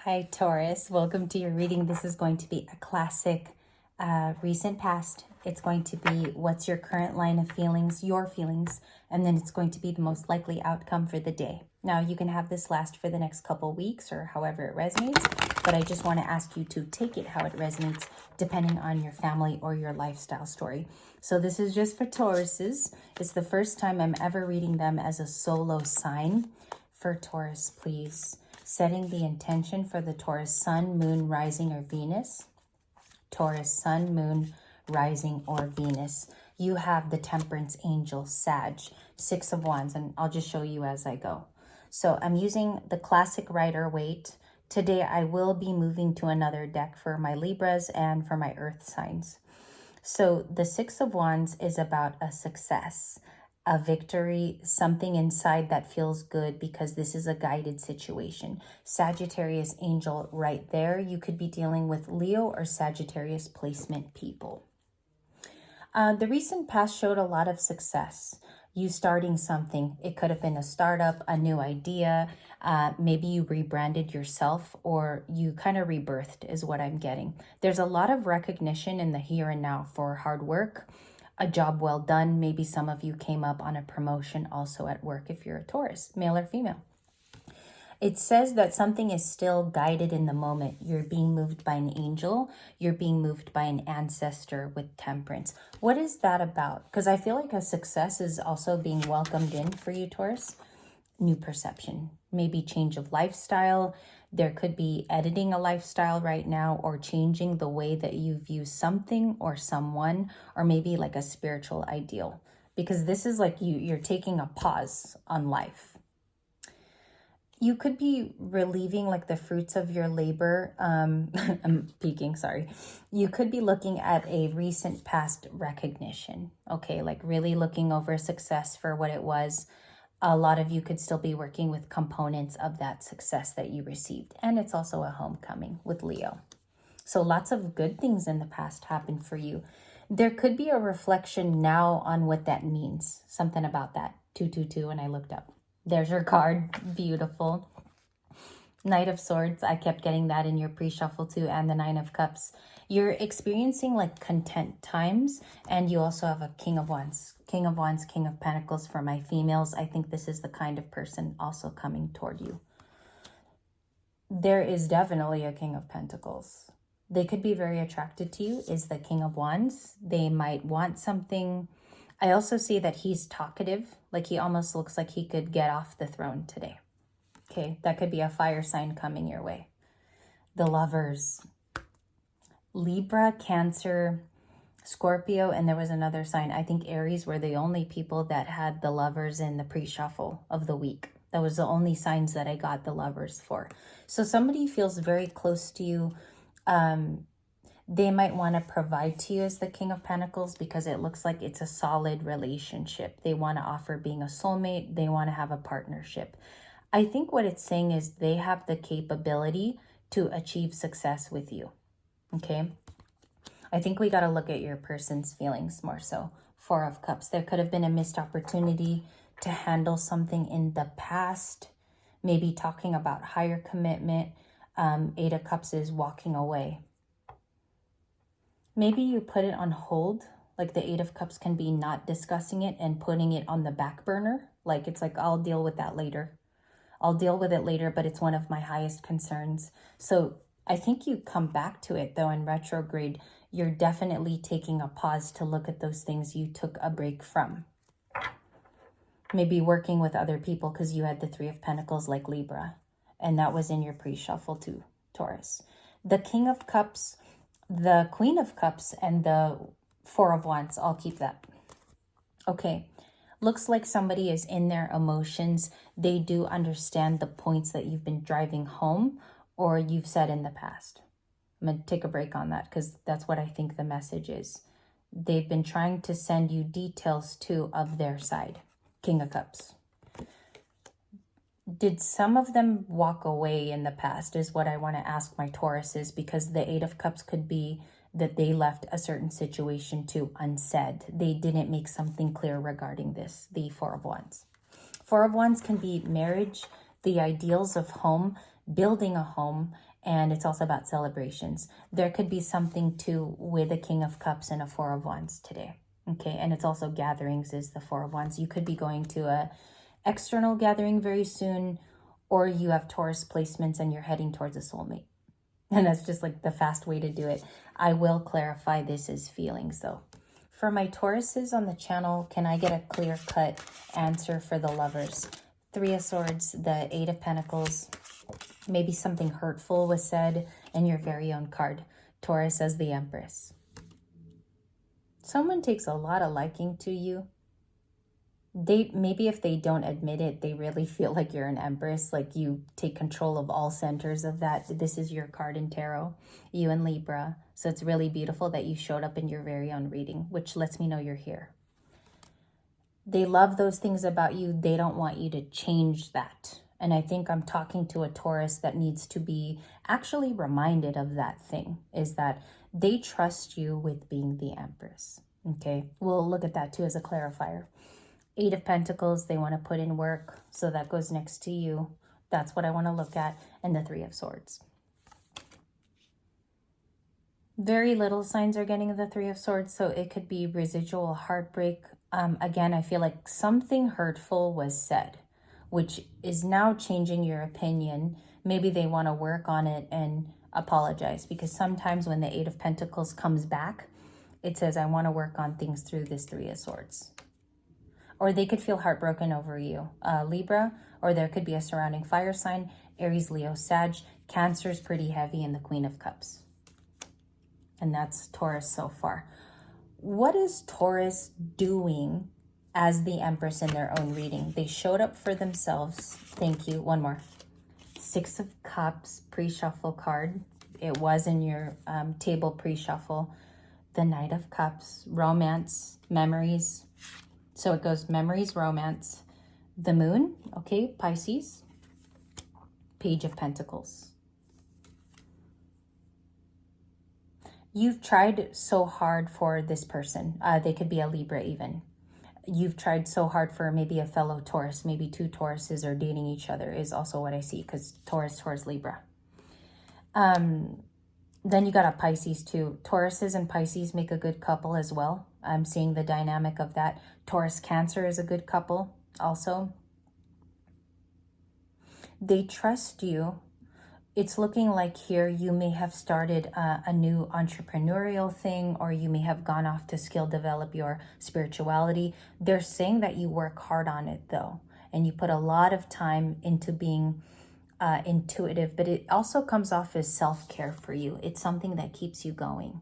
Hi, Taurus. Welcome to your reading. This is going to be a classic recent past. It's going to be what's your current line of feelings, your feelings, and then it's going to be the most likely outcome for the day. Now, you can have this last for the next couple weeks or however it resonates, but I just want to ask you to take it how it resonates depending on your family or your lifestyle story. So this is just for Tauruses. It's the first time I'm ever reading them as a solo sign. For Taurus, please. Setting the intention for the Taurus sun, moon, rising, or Venus. Taurus sun, moon, rising, or Venus. You have the Temperance Angel, Sag, Six of Wands, and I'll just show you as I go. So I'm using the classic Rider-Waite. Today I will be moving to another deck for my Libras and for my Earth signs. So the Six of Wands is about a success, a victory, something inside that feels good because this is a guided situation. Sagittarius angel right there. You could be dealing with Leo or Sagittarius placement people. The recent past showed a lot of success. You starting something. It could have been a startup, a new idea. Maybe you rebranded yourself or you kind of rebirthed is what I'm getting. There's a lot of recognition in the here and now for hard work. A job well done. Maybe some of you came up on a promotion also at work if you're a Taurus, male or female. It says that something is still guided in the moment. You're being moved by an angel. You're being moved by an ancestor with temperance. What is that about? Because I feel like a success is also being welcomed in for you, Taurus. New perception, maybe change of lifestyle. There could be editing a lifestyle right now or changing the way that you view something or someone, or maybe like a spiritual ideal, because this is like you're taking a pause on life. You could be relieving like the fruits of your labor. I'm peeking, sorry. You could be looking at a recent past recognition. Okay, like really looking over success for what it was. A lot of you could still be working with components of that success that you received. And it's also a homecoming with Leo. So lots of good things in the past happened for you. There could be a reflection now on what that means. Something about that. 222 when I looked up. There's your card. Beautiful. Knight of Swords. I kept getting that in your pre-shuffle too. And the Nine of Cups. You're experiencing like content times, and you also have a King of Wands. King of Wands, King of Pentacles for my females. I think this is the kind of person also coming toward you. There is definitely a King of Pentacles. They could be very attracted to you, is the King of Wands. They might want something. I also see that he's talkative, like he almost looks like he could get off the throne today. Okay, that could be a fire sign coming your way. The Lovers. Libra, Cancer, Scorpio, and there was another sign. I think Aries were the only people that had the Lovers in the pre-shuffle of the week. That was the only signs that I got the Lovers for. So somebody feels very close to you. They might want to provide to you as the King of Pentacles because it looks like it's a solid relationship. They want to offer being a soulmate. They want to have a partnership. I think what it's saying is they have the capability to achieve success with you. Okay, I think we got to look at your person's feelings more so. Four of Cups. There could have been a missed opportunity to handle something in the past. Maybe talking about higher commitment. Eight of Cups is walking away. Maybe you put it on hold. Like the Eight of Cups can be not discussing it and putting it on the back burner. Like it's like, I'll deal with that later. I'll deal with it later, but it's one of my highest concerns. So I think you come back to it though in retrograde. You're definitely taking a pause to look at those things you took a break from. Maybe working with other people because you had the Three of Pentacles like Libra. And that was in your pre-shuffle too, Taurus. The King of Cups, the Queen of Cups, and the Four of Wands. I'll keep that. Okay. Looks like somebody is in their emotions. They do understand the points that you've been driving home or you've said in the past. I'm going to take a break on that because that's what I think the message is. They've been trying to send you details too of their side. King of Cups. Did some of them walk away in the past is what I want to ask my Tauruses, because the Eight of Cups could be that they left a certain situation too unsaid. They didn't make something clear regarding this. The Four of Wands. Four of Wands can be marriage, the ideals of home. building a home, and it's also about celebrations. There could be something too with a King of Cups and a Four of Wands today. Okay, and it's also gatherings is the Four of Wands. You could be going to a external gathering very soon, or you have Taurus placements and you're heading towards a soulmate. And that's just like the fast way to do it. I will clarify this is feelings though. For my Tauruses on the channel, can I get a clear-cut answer for the lovers? Three of Swords, the Eight of Pentacles. Maybe something hurtful was said, and your very own card. Taurus as the Empress. Someone takes a lot of liking to you. Maybe if they don't admit it, they really feel like you're an empress, like you take control of all centers of that. This is your card in tarot, you and Libra. So it's really beautiful that you showed up in your very own reading, which lets me know you're here. They love those things about you. They don't want you to change that. And I think I'm talking to a Taurus that needs to be actually reminded of that thing, is that they trust you with being the Empress. Okay, we'll look at that too as a clarifier. Eight of Pentacles, they want to put in work. So that goes next to you. That's what I want to look at. And the Three of Swords. Very little signs are getting the Three of Swords. So it could be residual heartbreak. Again, I feel like something hurtful was said, which is now changing your opinion. Maybe they want to work on it and apologize. Because sometimes when the Eight of Pentacles comes back, it says, I want to work on things through this Three of Swords. Or they could feel heartbroken over you, Libra, or there could be a surrounding fire sign, Aries, Leo, Sag. Cancer is pretty heavy in the Queen of Cups. And that's Taurus so far. What is Taurus doing as the Empress in their own reading? They showed up for themselves. Thank you. One more. Six of Cups, pre-shuffle card. It was in your table pre-shuffle. The Knight of Cups, romance, memories. So it goes memories, romance, the Moon, okay, Pisces, Page of Pentacles. You've tried so hard for this person. They could be a Libra even. You've tried so hard for maybe a fellow Taurus, maybe two Tauruses are dating each other is also what I see, because Taurus, Libra. Then you got a Pisces too. Tauruses and Pisces make a good couple as well. I'm seeing the dynamic of that. Taurus, Cancer is a good couple also. They trust you. It's looking like here you may have started a new entrepreneurial thing, or you may have gone off to skill develop your spirituality. They're saying that you work hard on it though, and you put a lot of time into being intuitive, but it also comes off as self-care for you. It's something that keeps you going.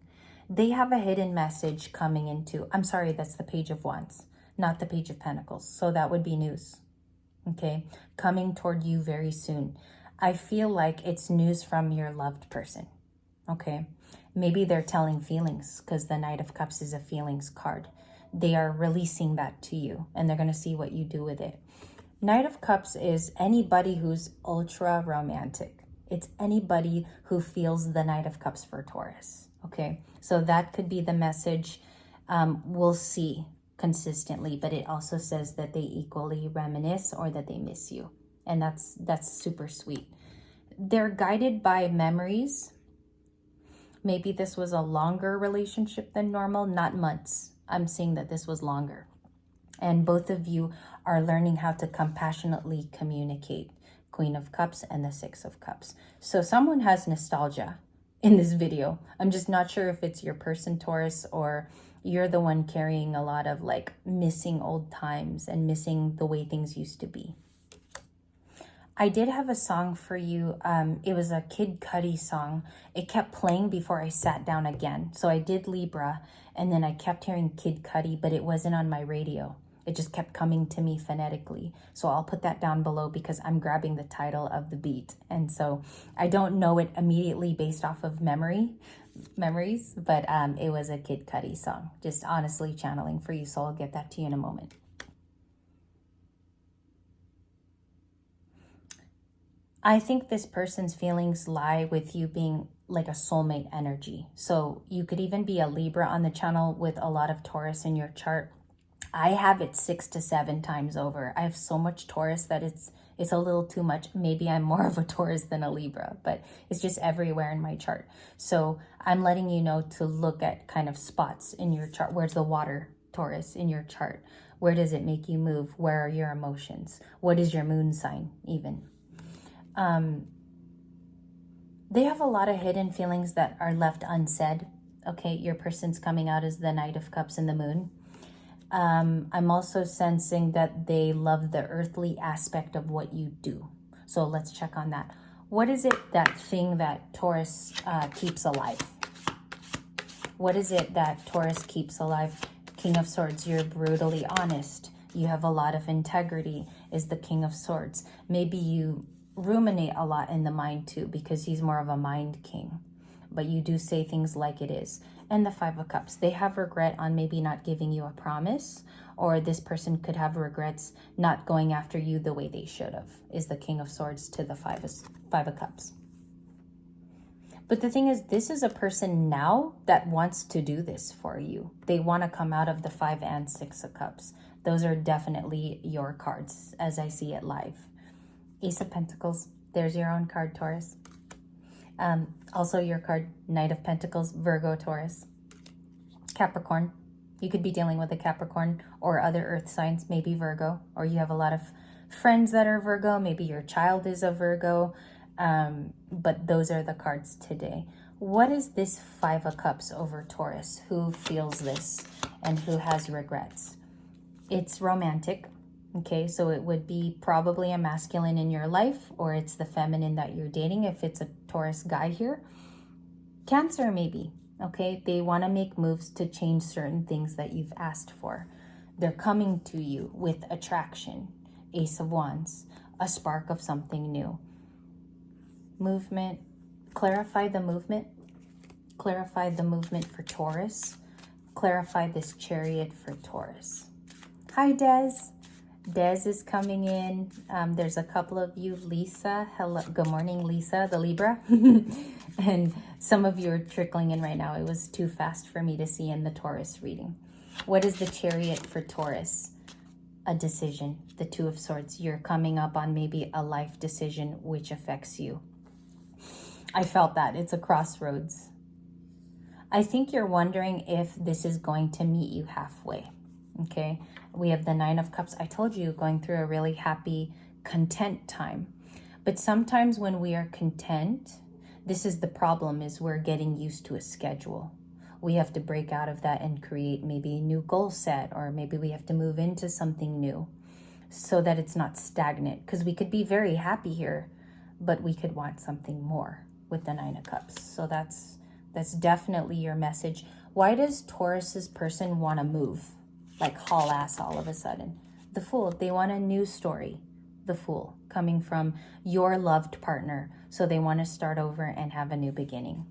They have a hidden message coming into, I'm sorry, that's the Page of Wands, not the Page of Pentacles. So that would be news, okay? Coming toward you very soon. I feel like it's news from your loved person, okay? Maybe they're telling feelings, because the Knight of Cups is a feelings card. They are releasing that to you, and they're going to see what you do with it. Knight of Cups is anybody who's ultra romantic. It's anybody who feels the Knight of Cups for Taurus, okay? So that could be the message. We'll see consistently, but it also says that they equally reminisce or that they miss you. And that's super sweet. They're guided by memories. Maybe this was a longer relationship than normal, not months. I'm seeing that this was longer. And both of you are learning how to compassionately communicate. Queen of Cups and the Six of Cups. So someone has nostalgia in this video. I'm just not sure if it's your person, Taurus, or you're the one carrying a lot of like missing old times and missing the way things used to be. I did have a song for you. It was a Kid Cudi song. It kept playing before I sat down again. So I did Libra, and then I kept hearing Kid Cudi, but it wasn't on my radio. It just kept coming to me phonetically. So I'll put that down below because I'm grabbing the title of the beat. And so I don't know it immediately based off of memories, but it was a Kid Cudi song. Just honestly channeling for you. So I'll get that to you in a moment. I think this person's feelings lie with you being like a soulmate energy. So you could even be a Libra on the channel with a lot of Taurus in your chart. I have it 6 to 7 times over. I have so much Taurus that It's a little too much. Maybe I'm more of a Taurus than a Libra, but it's just everywhere in my chart. So I'm letting you know to look at kind of spots in your chart. Where's the water, Taurus, in your chart? Where does it make you move? Where are your emotions? What is your moon sign even? They have a lot of hidden feelings that are left unsaid. Okay, your person's coming out as the Knight of Cups and the Moon. I'm also sensing that they love the earthly aspect of what you do. So let's check on that. What is it, that thing that Taurus keeps alive? What is it that Taurus keeps alive? King of Swords, you're brutally honest. You have a lot of integrity, is the King of Swords. Maybe you ruminate a lot in the mind too, because he's more of a mind king. But you do say things like it is. And the Five of Cups, they have regret on maybe not giving you a promise, or this person could have regrets not going after you the way they should have, is the King of Swords to the Five of Cups. But the thing is, this is a person now that wants to do this for you. They want to come out of the 5 and 6 of Cups. Those are definitely your cards as I see it live. Ace of Pentacles, there's your own card, Taurus. Also your card, Knight of Pentacles, Virgo, Taurus. Capricorn, you could be dealing with a Capricorn or other earth signs, maybe Virgo, or you have a lot of friends that are Virgo, maybe your child is a Virgo, but those are the cards today. What is this 5 of Cups over Taurus? Who feels this and who has regrets? It's romantic. Okay, so it would be probably a masculine in your life, or it's the feminine that you're dating if it's a Taurus guy here. Cancer maybe, okay? They want to make moves to change certain things that you've asked for. They're coming to you with attraction. Ace of Wands, a spark of something new. Movement, clarify the movement. Clarify the movement for Taurus. Clarify this Chariot for Taurus. Hi, Des. Des is coming in. There's a couple of you. Lisa, hello. Good morning, Lisa, the Libra. And some of you are trickling in right now. It was too fast for me to see in the Taurus reading. What is the Chariot for Taurus? A decision. The 2 of Swords. You're coming up on maybe a life decision which affects you. I felt that. It's a crossroads. I think you're wondering if this is going to meet you halfway. Okay, we have the 9 of Cups. I told you, going through a really happy, content time. But sometimes when we are content, this is the problem, is we're getting used to a schedule. We have to break out of that and create maybe a new goal set, or maybe we have to move into something new so that it's not stagnant. Because we could be very happy here, but we could want something more with the 9 of Cups. So that's definitely your message. Why does Taurus's person want to move? Like haul ass all of a sudden. The Fool, they want a new story. The Fool, coming from your loved partner. So they want to start over and have a new beginning.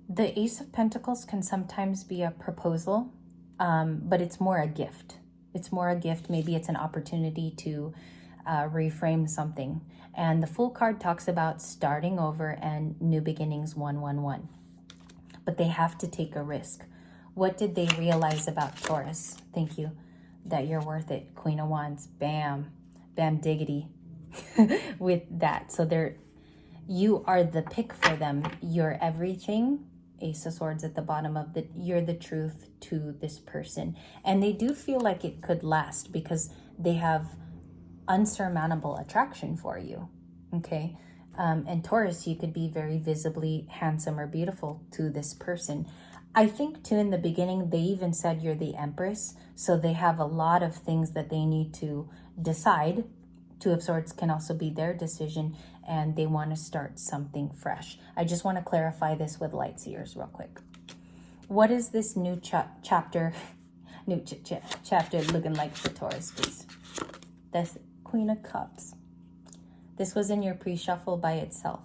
The Ace of Pentacles can sometimes be a proposal, but it's more a gift. It's more a gift. Maybe it's an opportunity to reframe something. And the Fool card talks about starting over and new beginnings, 111. But they have to take a risk. What did they realize about Taurus? Thank you. That you're worth it. Queen of Wands. Bam. Bam diggity. With that. So you are the pick for them. You're everything. Ace of Swords at the bottom of you're the truth to this person. And they do feel like it could last because they have unsurmountable attraction for you. Okay. And Taurus, you could be very visibly handsome or beautiful to this person. I think too, in the beginning, they even said you're the Empress. So they have a lot of things that they need to decide. 2 of Swords can also be their decision, and they want to start something fresh. I just want to clarify this with light seers real quick. What is this new chapter looking like for Taurus, please? That's Queen of Cups. This was in your pre-shuffle by itself,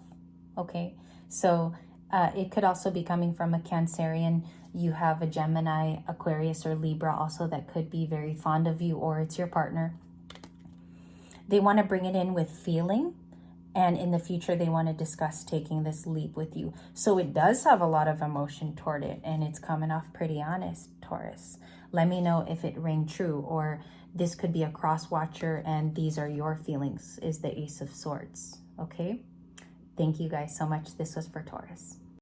okay? So it could also be coming from a Cancerian. You have a Gemini, Aquarius, or Libra also that could be very fond of you, or it's your partner. They want to bring it in with feeling, and in the future, they want to discuss taking this leap with you. So it does have a lot of emotion toward it, and it's coming off pretty honest, Taurus. Let me know if it rang true, or this could be a cross watcher, and these are your feelings, is the Ace of Swords. Okay? Thank you guys so much. This was for Taurus.